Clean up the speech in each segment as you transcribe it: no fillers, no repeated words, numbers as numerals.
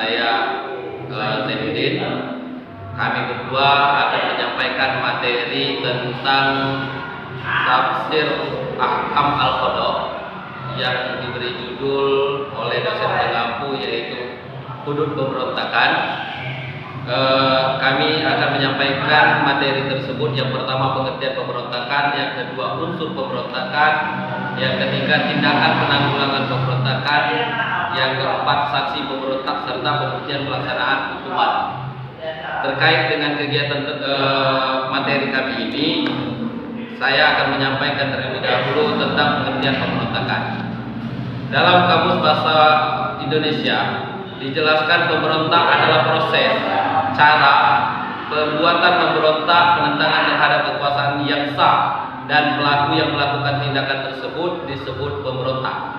saya Zainuddin. Kami berdua akan menyampaikan materi tentang tafsir Ahkam Al-Qada yang diberi judul oleh dosen pengampu yaitu Hudud Pemberontakan. Kami akan menyampaikan materi tersebut. Yang pertama pengertian pemberontakan, yang kedua unsur pemberontakan, yang ketiga tindakan penanggulangan pemberontakan, yang keempat saksi pemberontak serta pembuktian pelaksanaan hukuman. Terkait dengan kegiatan materi kami ini, saya akan menyampaikan terlebih dahulu tentang pengertian pemberontakan. Dalam Kamus Bahasa Indonesia dijelaskan pemberontak adalah proses, cara, perbuatan memberontak, penentangan terhadap kekuasaan yang sah, dan pelaku yang melakukan tindakan tersebut disebut pemberontak.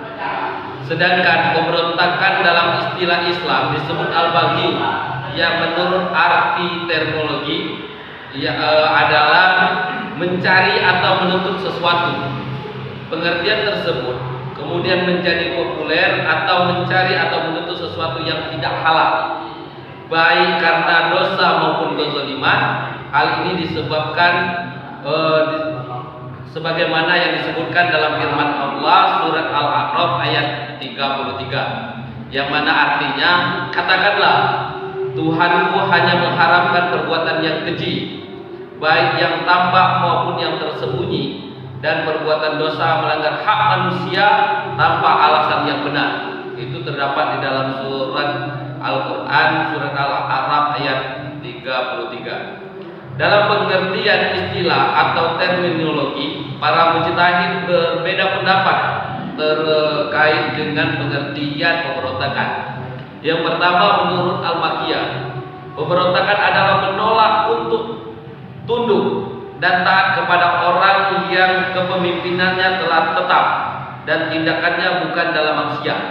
Sedangkan pemberontakan dalam istilah Islam disebut al-baghi, yang menurut arti terminologi adalah mencari atau menuntut sesuatu. Pengertian tersebut kemudian menjadi populer atau mencari atau menuntut sesuatu yang tidak halal, baik karena dosa maupun kezaliman. Hal ini disebabkan sebagaimana yang disebutkan dalam firman Allah surat Al-A'raf ayat 33, yang mana artinya, katakanlah Tuhanku hanya mengharamkan perbuatan yang keji, baik yang tampak maupun yang tersembunyi, dan perbuatan dosa melanggar hak manusia tanpa alasan yang benar. Itu terdapat di dalam surat Al-Quran surat Al-A'raf ayat 33. Dalam pengertian istilah atau terminologi, para mujtahid berbeda pendapat terkait dengan pengertian pemberontakan. Yang pertama, menurut Al-Makiyah, pemberontakan adalah menolak untuk tunduk dan taat kepada orang yang kepemimpinannya telah tetap dan tindakannya bukan dalam maksiat,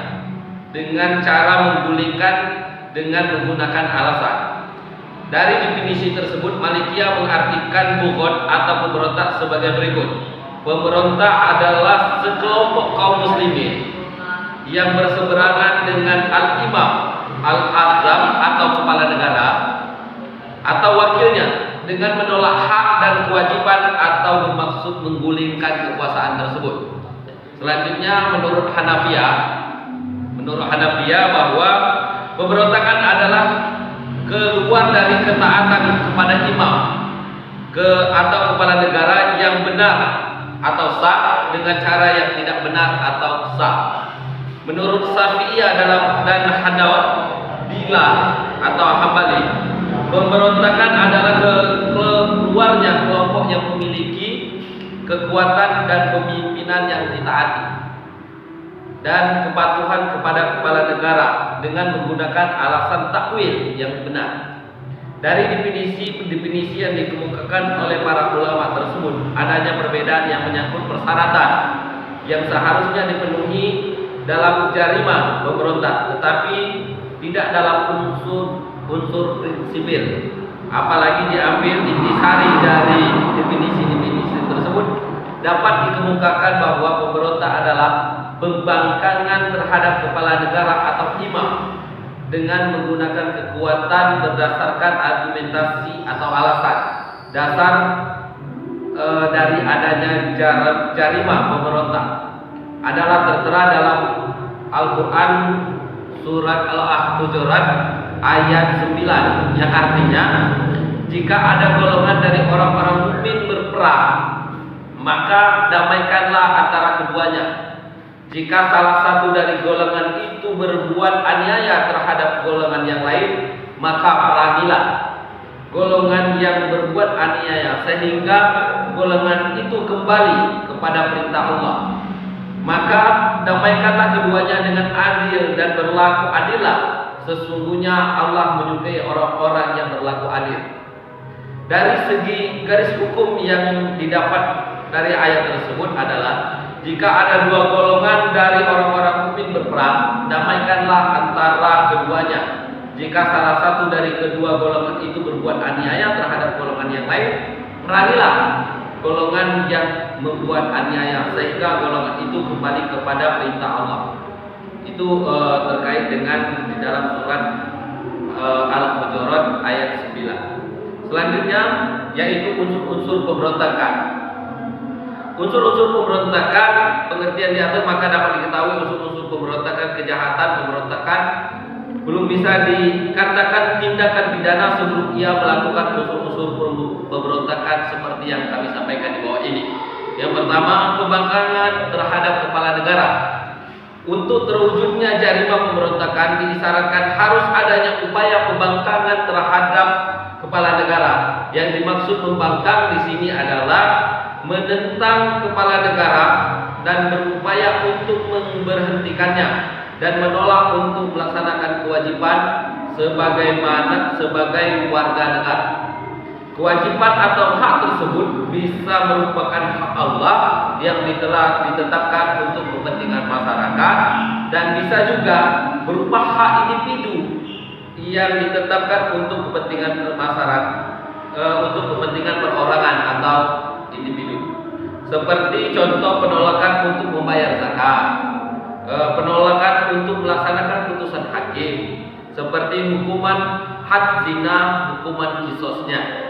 dengan cara menggulingkan dengan menggunakan alasan. Dari definisi tersebut, Malikiyah mengartikan bughd atau pemberontak sebagai berikut. Pemberontak adalah sekelompok kaum muslimin yang berseberangan dengan al-imam, al-azam atau kepala negara atau wakilnya dengan menolak hak dan kewajiban atau bermaksud menggulingkan kekuasaan tersebut. Selanjutnya menurut Hanafiyah bahwa pemberontakan adalah keluar dari ketaatan kepada imam atau kepala negara yang benar atau sah dengan cara yang tidak benar atau sah. Menurut Syafi'iyah dan Hanabilah atau Hambali, pemberontakan adalah keluarnya kelompok yang memiliki kekuatan dan pemimpinan yang ditaati dan kepatuhan kepada kepala negara dengan menggunakan alasan takwil yang benar. Dari definisi yang dikemukakan oleh para ulama tersebut, adanya perbedaan yang menyangkut persyaratan yang seharusnya dipenuhi dalam jarima pemberontak, tetapi tidak dalam unsur prinsipil. Apalagi diambil intisari dari definisi tersebut, dapat dikemukakan bahwa pemberontak adalah pembangkangan terhadap kepala negara atau imam dengan menggunakan kekuatan berdasarkan argumentasi atau alasan dasar dari adanya jarima pemberontak adalah tertera dalam Al-Quran surat Al-Hujurat ayat 9, yang artinya, jika ada golongan dari orang-orang mukmin berperang, maka damaikanlah antara keduanya. Jika salah satu dari golongan itu berbuat aniaya terhadap golongan yang lain, maka perangilah golongan yang berbuat aniaya sehingga golongan itu kembali kepada perintah Allah. Maka damaikanlah keduanya dengan adil dan berlaku adillah. Sesungguhnya Allah menyukai orang-orang yang berlaku adil. Dari segi garis hukum yang didapat dari ayat tersebut adalah, jika ada dua golongan dari orang-orang mukmin berperang, damaikanlah antara keduanya. Jika salah satu dari kedua golongan itu berbuat aniaya terhadap golongan yang lain, perangilah golongan yang membuat aniaya sehingga golongan itu kembali kepada perintah Allah. Itu terkait dengan di dalam surat Al-Hujurat ayat 9. Selanjutnya yaitu unsur-unsur pemberontakan. Unsur-unsur pemberontakan pengertian di atas maka dapat diketahui unsur-unsur pemberontakan, kejahatan pemberontakan belum bisa dikatakan tindakan pidana sebelum ia melakukan unsur-unsur pemberontakan seperti yang kami sampaikan di bawah ini. Yang pertama, pembangkangan terhadap kepala negara. Untuk terwujudnya jarima pemberontakan diisyaratkan harus adanya upaya pembangkangan terhadap kepala negara. Yang dimaksud membangkang di sini adalah menentang kepala negara dan berupaya untuk memberhentikannya dan menolak untuk melaksanakan kewajiban sebagai warga negara. Kewajiban atau hak tersebut bisa merupakan hak Allah yang telah ditetapkan untuk kepentingan masyarakat dan bisa juga berupa hak individu yang ditetapkan untuk kepentingan masyarakat, untuk kepentingan perorangan atau individu. Seperti contoh penolakan untuk membayar zakat, penolakan untuk melaksanakan putusan hakim, seperti hukuman had zina, hukuman kisosnya.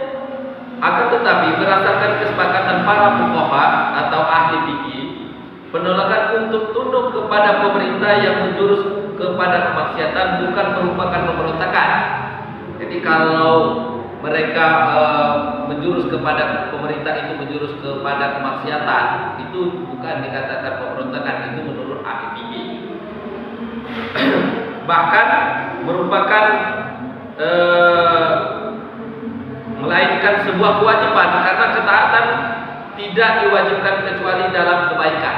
Akan tetapi berdasarkan kesepakatan para fuqaha atau ahli fikih, penolakan untuk tunduk kepada pemerintah yang menjurus kepada kemaksiatan bukan merupakan pemberontakan. Jadi kalau mereka menjurus kepada pemerintah itu menjurus kepada kemaksiatan, itu bukan dikatakan pemberontakan, itu menurut ahli fikih. Bahkan merupakan melainkan sebuah kewajiban karena ketaatan tidak diwajibkan kecuali dalam kebaikan.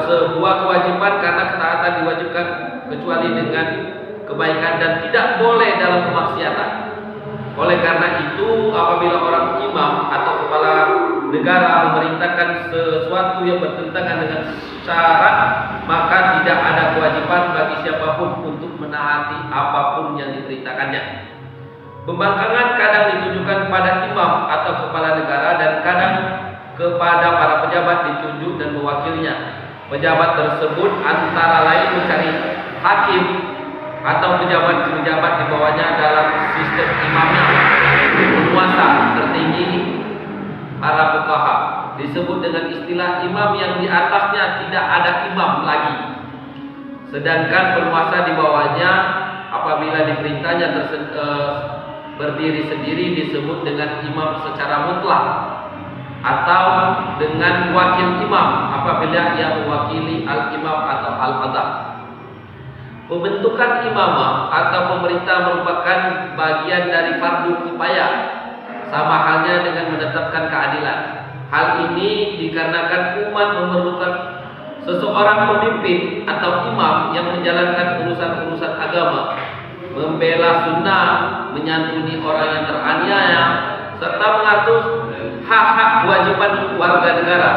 Sebuah kewajiban karena ketaatan diwajibkan kecuali dengan kebaikan dan tidak boleh dalam kemaksiatan. Oleh karena itu, apabila orang imam atau kepala negara memerintahkan sesuatu yang bertentangan dengan syarat, maka tidak ada kewajiban bagi siapapun untuk menaati apapun yang diperintahkannya. Pembangkangan kadang ditujukan pada imam atau kepala negara dan kadang kepada para pejabat ditunjuk dan mewakilnya. Pejabat tersebut antara lain mencari hakim atau pejabat-pejabat di bawahnya dalam sistem imamnya. Penguasa tertinggi para fuqaha disebut dengan istilah imam yang di atasnya tidak ada imam lagi. Sedangkan penguasa di bawahnya apabila diperintahnya berdiri sendiri disebut dengan imam secara mutlak atau dengan wakil imam apabila ia mewakili al-imam atau al-qadha. Pembentukan imamah atau pemerintah merupakan bagian dari fardu kifayah, sama halnya dengan menetapkan keadilan. Hal ini dikarenakan umat memerlukan seseorang pemimpin atau imam yang menjalankan urusan-urusan agama, membela sunnah, menyantuni orang yang teraniaya, serta mengatur hak-hak kewajiban warga negara.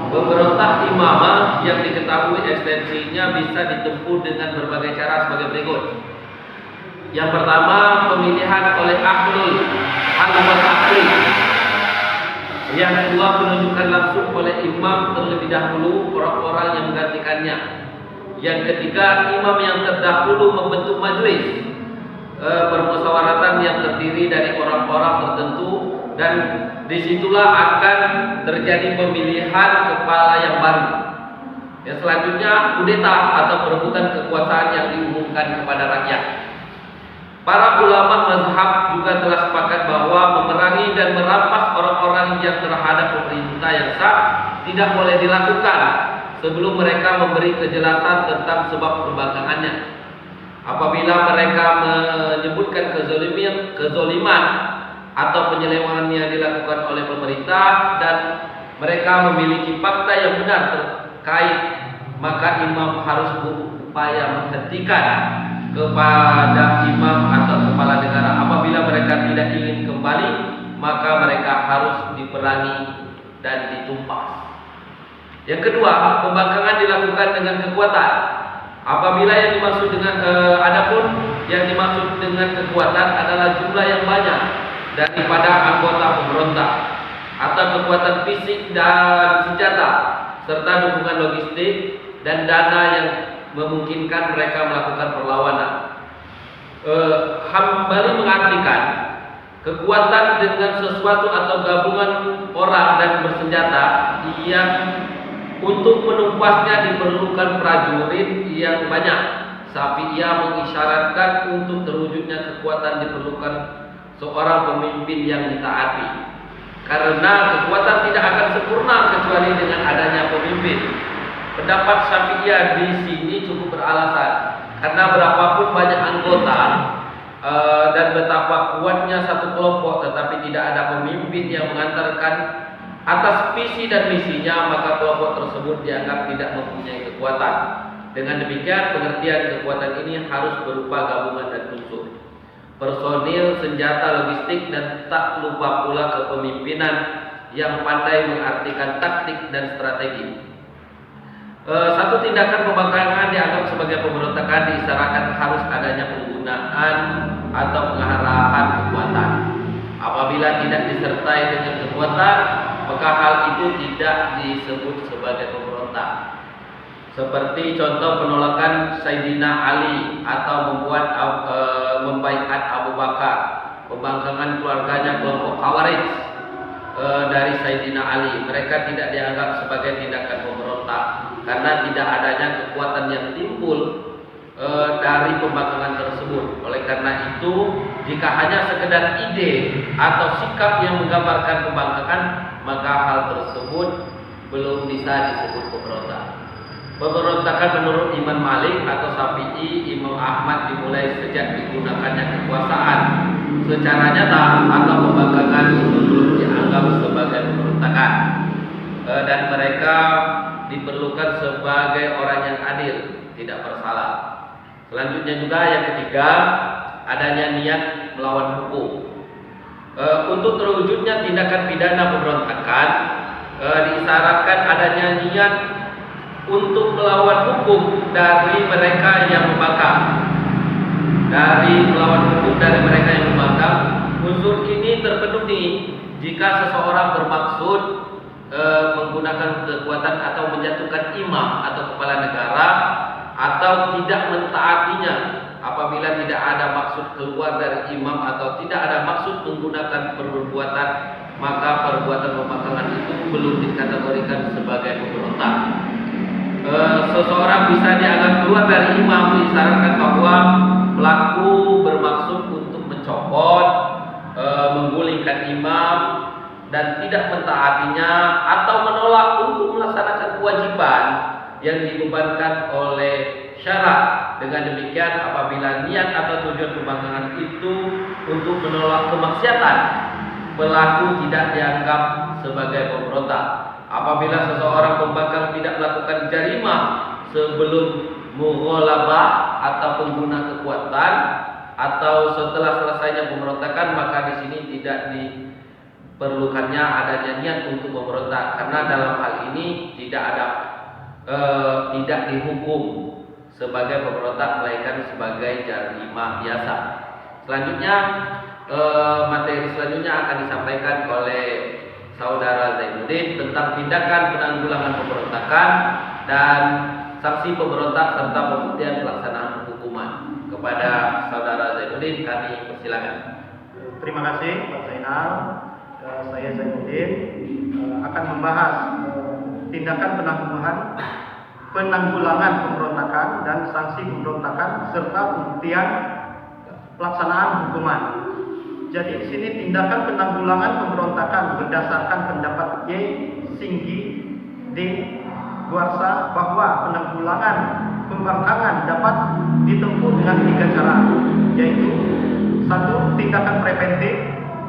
Pemberontak imamah yang diketahui ekstensinya bisa ditempuh dengan berbagai cara sebagai berikut. Yang pertama, pemilihan oleh ahlul al-wasaqi. Yang kedua, penunjukan langsung oleh imam terlebih dahulu orang-orang yang menggantikannya. Yang ketiga, imam yang terdahulu membentuk majelis permusyawaratan yang terdiri dari orang-orang tertentu, dan disitulah akan terjadi pemilihan kepala yang baru. Yang selanjutnya, kudeta atau perebutan kekuasaan yang diumumkan kepada rakyat. Para ulama mazhab juga telah sepakat bahwa memerangi dan merampas orang-orang yang terhadap pemerintah yang sah tidak boleh dilakukan sebelum mereka memberi kejelasan tentang sebab pembangkangannya. Apabila mereka menyebutkan kezoliman atau penyelewengan yang dilakukan oleh pemerintah dan mereka memiliki fakta yang benar terkait, maka imam harus berupaya menghentikan kepada imam atau kepala negara. Apabila mereka tidak ingin kembali, maka mereka harus diperangi dan ditumpas. Yang kedua, pembangkangan dilakukan dengan kekuatan. Apabila yang dimaksud dengan adapun yang dimaksud dengan kekuatan adalah jumlah yang banyak daripada anggota pemberontak atau kekuatan fisik dan senjata serta dukungan logistik dan dana yang memungkinkan mereka melakukan perlawanan. Hambali mengartikan kekuatan dengan sesuatu atau gabungan orang dan bersenjata yang untuk menumpasnya diperlukan prajurit yang banyak. Syafi'iyah mengisyaratkan untuk terwujudnya kekuatan diperlukan seorang pemimpin yang ditaati. Karena kekuatan tidak akan sempurna kecuali dengan adanya pemimpin. Pendapat Syafi'iyah di sini cukup beralasan. Karena berapapun banyak anggota dan betapa kuatnya satu kelompok, tetapi tidak ada pemimpin yang mengantarkan atas visi dan misinya, maka kelompok tersebut dianggap tidak mempunyai kekuatan. Dengan demikian, pengertian kekuatan ini harus berupa gabungan dan unsur personil, senjata, logistik, dan tak lupa pula kepemimpinan yang pandai mengartikan taktik dan strategi. Satu tindakan pembangkangan dianggap sebagai pemberontakan diisyaratkan harus adanya penggunaan atau pengarahan kekuatan. Apabila tidak disertai dengan kekuatan, maka hal itu tidak disebut sebagai pemberontak. Seperti contoh penolakan Sayyidina Ali atau membaiat Abu Bakar, pembangkangan keluarganya kelompok Khawarij dari Sayyidina Ali. Mereka tidak dianggap sebagai tindakan pemberontak karena tidak adanya kekuatan yang timbul dari pembangkangan tersebut. Oleh karena itu, jika hanya sekedar ide atau sikap yang menggambarkan pembangkangan, maka hal tersebut belum bisa disebut pemberontak. Pemberontakan menurut Imam Malik atau Syafi'i, Imam Ahmad dimulai sejak digunakannya kekuasaan secara nyata atau pembangkangan itu belum dianggap sebagai pemberontakan, dan mereka diperlukan sebagai orang yang adil, tidak bersalah. Selanjutnya juga yang ketiga, adanya niat melawan hukum. Untuk terwujudnya tindakan pidana pemberontakan, diisyaratkan adanya niat untuk melawan hukum dari mereka yang membangkang. Unsur ini terpenuhi jika seseorang bermaksud menggunakan kekuatan atau menjatuhkan imam atau kepala negara, atau tidak mentaatinya apabila tidak ada maksud keluar dari imam atau tidak ada maksud menggunakan perbuatan, maka perbuatan pembangkangan itu belum dikategorikan sebagai pemberontak. Seseorang bisa dianggap keluar dari imam disarankan bahwa pelaku bermaksud untuk mencopot, menggulingkan imam, dan tidak mentaatinya atau menolak untuk melaksanakan kewajiban yang dibebankan oleh syarak. Dengan demikian, apabila niat atau tujuan pembangkangan itu untuk menolak kemaksiatan, pelaku tidak dianggap sebagai pemberontak. Apabila seseorang pembangkang tidak melakukan jarimah sebelum mughalabah atau pengguna kekuatan atau setelah selesainya pemberontakan, maka di sini tidak diperlukannya adanya niat untuk memberontak, karena dalam hal ini tidak dihukum sebagai pemberontak, melainkan sebagai jarimah biasa. Selanjutnya, materi selanjutnya akan disampaikan oleh Saudara Zainuddin tentang tindakan penanggulangan pemberontakan dan sanksi pemberontak serta pembuktian pelaksanaan hukuman. Kepada Saudara Zainuddin kami persilakan. Terima kasih Pak Zainal. Saya Zainuddin akan membahas tindakan penanggulangan pemberontakan dan sanksi pemberontakan serta pembuktian pelaksanaan hukuman. Jadi di sini tindakan penanggulangan pemberontakan berdasarkan pendapat Y. Singgi D. Guarsa bahwa penanggulangan pembangkangan dapat ditempuh dengan 3 cara, yaitu 1. Tindakan preventif,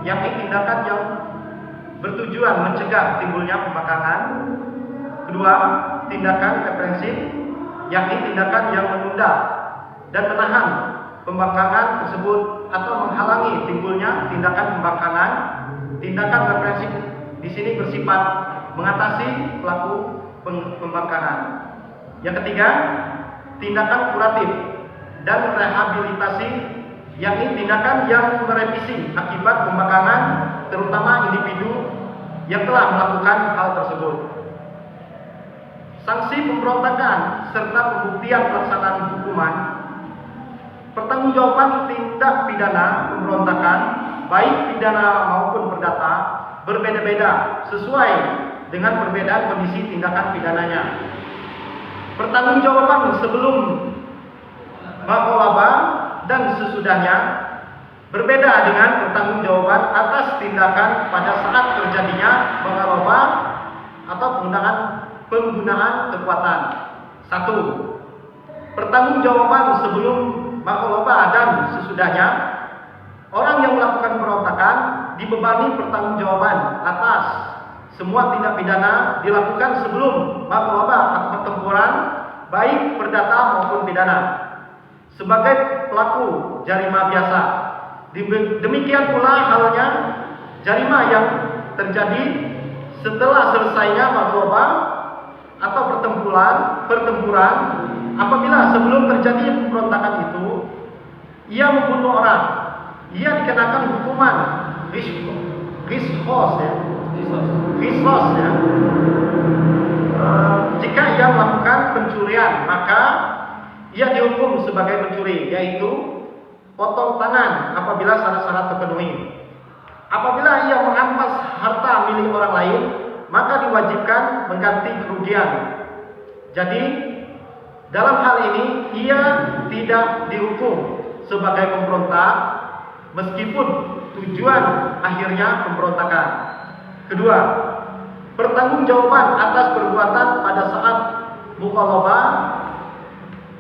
yakni tindakan yang bertujuan mencegah timbulnya pembangkangan. 2. Tindakan represif, yakni tindakan yang menunda dan menahan pembangkangan tersebut atau menghalangi timbulnya tindakan pembangkangan. Tindakan represif di sini bersifat mengatasi pelaku pembangkangan. Yang ketiga, tindakan kuratif dan rehabilitasi, yakni tindakan yang merevisi akibat pembangkangan, terutama individu yang telah melakukan hal tersebut. Sanksi pemberontakan serta pembuktian pelaksanaan hukuman. Pertanggungjawaban tindak pidana pemberontakan, baik pidana maupun perdata, berbeda-beda sesuai dengan perbedaan kondisi tindakan pidananya. Pertanggungjawaban sebelum magholabah dan sesudahnya berbeda dengan pertanggungjawaban atas tindakan pada saat terjadinya magholabah atau penggunaan kekuatan. 1. Pertanggungjawaban sebelum magholabah dan sesudahnya, orang yang melakukan pemberontakan dibebani pertanggungjawaban atas semua tindak pidana dilakukan sebelum magholabah atau pertempuran, baik perdata maupun pidana, sebagai pelaku jarima biasa. Demikian pula halnya jarima yang terjadi setelah selesainya magholabah atau pertempuran, apabila sebelum terjadi pemberontakan itu ia membunuh orang, ia dikenakan hukuman qisas ya. Jika ia melakukan pencurian, maka ia dihukum sebagai pencuri, yaitu potong tangan apabila syarat-syarat terpenuhi. Apabila ia merampas harta milik orang lain, maka diwajibkan mengganti kerugian. Jadi dalam hal ini ia tidak dihukum sebagai pemberontak meskipun tujuan akhirnya pemberontakan. Kedua, pertanggungjawaban atas perbuatan pada saat magholabah.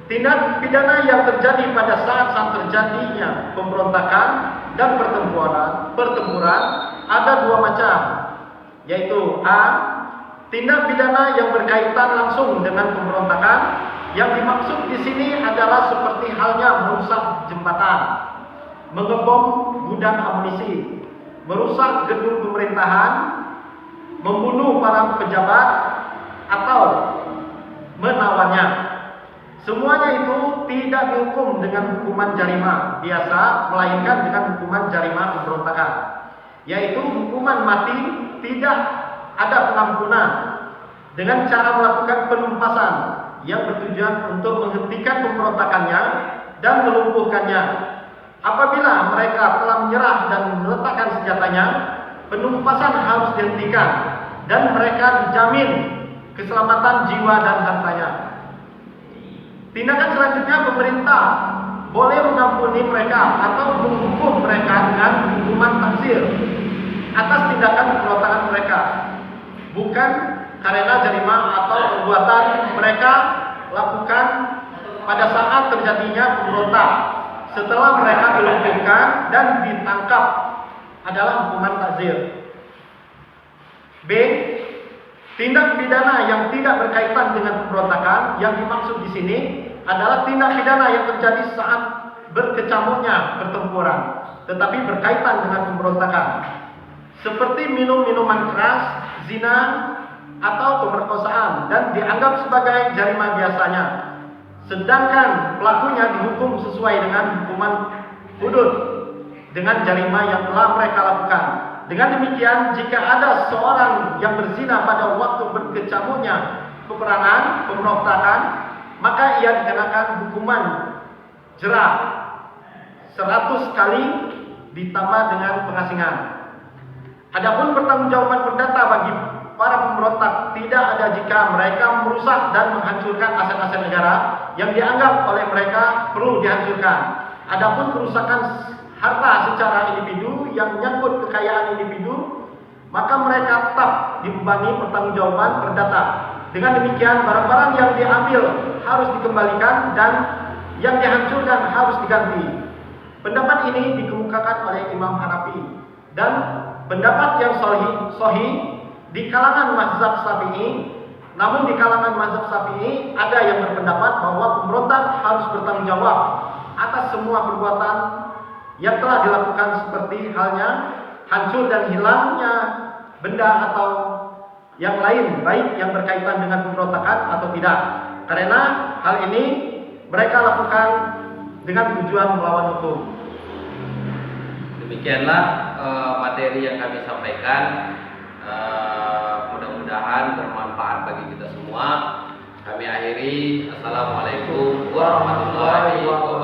Tindak pidana yang terjadi pada saat terjadinya pemberontakan dan pertempuran ada dua macam, yaitu A. Tindak pidana yang berkaitan langsung dengan pemberontakan. Yang dimaksud di sini adalah seperti halnya merusak jembatan, mengebom gudang amunisi, merusak gedung pemerintahan, membunuh para pejabat, atau menawannya. Semuanya itu tidak dihukum dengan hukuman jarima biasa, melainkan dengan hukuman jarima pemberontakan, yaitu hukuman mati. Tidak ada pengampunan dengan cara melakukan penumpasan yang bertujuan untuk menghentikan pemberontakannya dan melumpuhkannya. Apabila mereka telah menyerah dan meletakkan senjatanya, penumpasan harus dihentikan dan mereka dijamin keselamatan jiwa dan hartanya. Tindakan selanjutnya, pemerintah boleh mengampuni mereka atau menghukum mereka dengan hukuman taksir atas tindakan pemberontakan mereka, bukan karena jarima atau perbuatan mereka lakukan pada saat terjadinya pemberontak. Setelah mereka dilumpuhkan dan ditangkap adalah hukuman takzir. B. Tindak pidana yang tidak berkaitan dengan pemberontakan. Yang dimaksud di sini adalah tindak pidana yang terjadi saat berkecamuknya pertempuran, tetapi berkaitan dengan pemberontakan, seperti minum minuman keras, zina, atau pemerkosaan, dan dianggap sebagai jarima biasanya. Sedangkan pelakunya dihukum sesuai dengan hukuman hudud dengan jarima yang telah mereka lakukan. Dengan demikian, jika ada seorang yang berzina pada waktu berkecamuknya peperangan, pemberontakan, maka ia dikenakan hukuman jerah 100 kali ditambah dengan pengasingan. Adapun pertanggungjawaban perdata bagi para pemberontak tidak ada jika mereka merusak dan menghancurkan aset-aset negara yang dianggap oleh mereka perlu dihancurkan. Adapun kerusakan harta secara individu yang menyangkut kekayaan individu, maka mereka tetap dibebani pertanggungjawaban perdata. Dengan demikian, barang-barang yang diambil harus dikembalikan dan yang dihancurkan harus diganti. Pendapat ini dikemukakan oleh Imam Hanafi dan pendapat yang sahih di kalangan mazhab Syafi'i. Namun di kalangan mazhab Syafi'i ada yang berpendapat bahwa pemberontak harus bertanggung jawab atas semua perbuatan yang telah dilakukan, seperti halnya hancur dan hilangnya benda atau yang lain, baik yang berkaitan dengan pemberontakan atau tidak, karena hal ini mereka lakukan dengan tujuan melawan hukum. Demikianlah materi yang kami sampaikan. Mudah-mudahan bermanfaat bagi kita semua. Kami akhiri. Assalamualaikum warahmatullahi wabarakatuh.